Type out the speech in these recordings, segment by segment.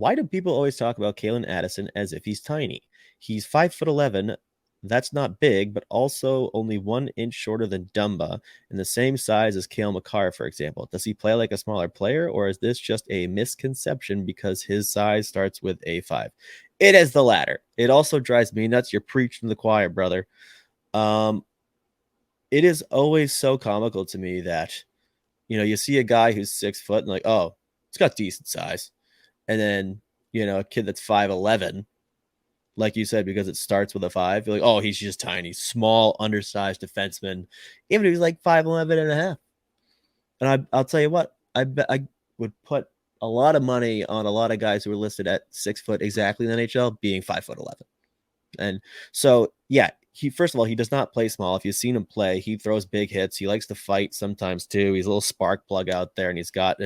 Why do people always talk about Calen Addison as if he's tiny? He's 5'11". That's not big, but also only 1 inch shorter than Dumba and the same size as Cale Makar, for example. Does he play like a smaller player, or is this just a misconception because his size starts with A5? It is the latter. It also drives me nuts. You're preaching to the choir, brother. Um, it is always so comical to me that you see a guy who's 6 foot and like, oh, it's got decent size, and then a kid that's 5'11", like you said, because it starts with a 5, you're like, oh, he's just tiny, small, undersized defenseman, even if he's like 5'11 and a half. And I'll tell you what, I bet I would put a lot of money on a lot of guys who are listed at 6 foot exactly in the NHL being 5'11". And so, yeah, he first of all, he does not play small. If you've seen him play, he throws big hits. He likes to fight sometimes too. He's a little spark plug out there, and he's got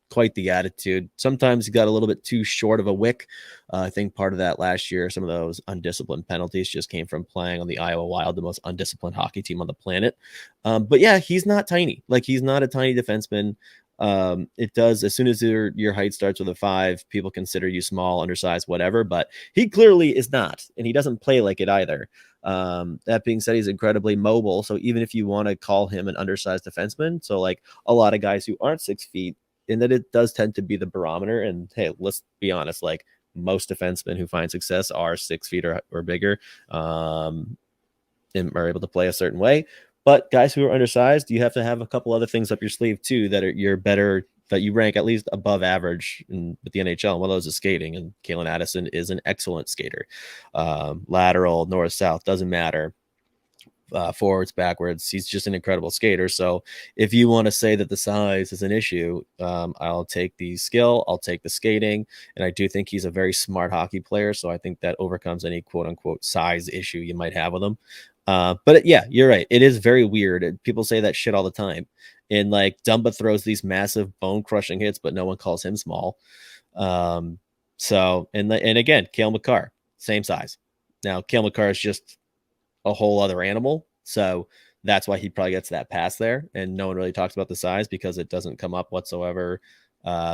quite the attitude. Sometimes he got a little bit too short of a wick. I think part of that last year, some of those undisciplined penalties just came from playing on the Iowa Wild, the most undisciplined hockey team on the planet. But yeah, he's not tiny. Like, he's not a tiny defenseman. It does, as soon as your height starts with a 5, people consider you small, undersized, whatever, but he clearly is not, and he doesn't play like it either. That being said, he's incredibly mobile, so even if you want to call him an undersized defenseman, so like a lot of guys who aren't 6 feet, in that it does tend to be the barometer, and hey, let's be honest, like most defensemen who find success are 6 feet or bigger, and are able to play a certain way. But guys who are undersized, you have to have a couple other things up your sleeve too that are you're better, that you rank at least above average with the NHL. And one of those is skating, and Calen Addison is an excellent skater. Lateral, north, south, doesn't matter. Forwards, backwards, he's just an incredible skater. So if you want to say that the size is an issue, I'll take the skill, I'll take the skating, and I do think he's a very smart hockey player. So I think that overcomes any quote unquote size issue you might have with him. But yeah, you're right. It is very weird. People say that shit all the time. And like Dumba throws these massive bone crushing hits, but no one calls him small. So and again, Cale Makar, same size. Now, Cale Makar is just a whole other animal. So that's why he probably gets that pass there. And no one really talks about the size because it doesn't come up whatsoever.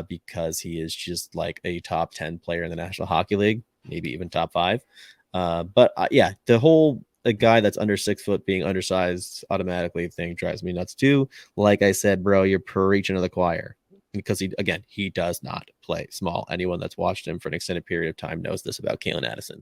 Because he is just like a top 10 player in the National Hockey League, maybe even top 5. But yeah, the whole a guy that's under 6 foot being undersized automatically thing drives me nuts too. Like I said, bro, you're preaching to the choir, because he does not play small. Anyone that's watched him for an extended period of time knows this about Calen Addison.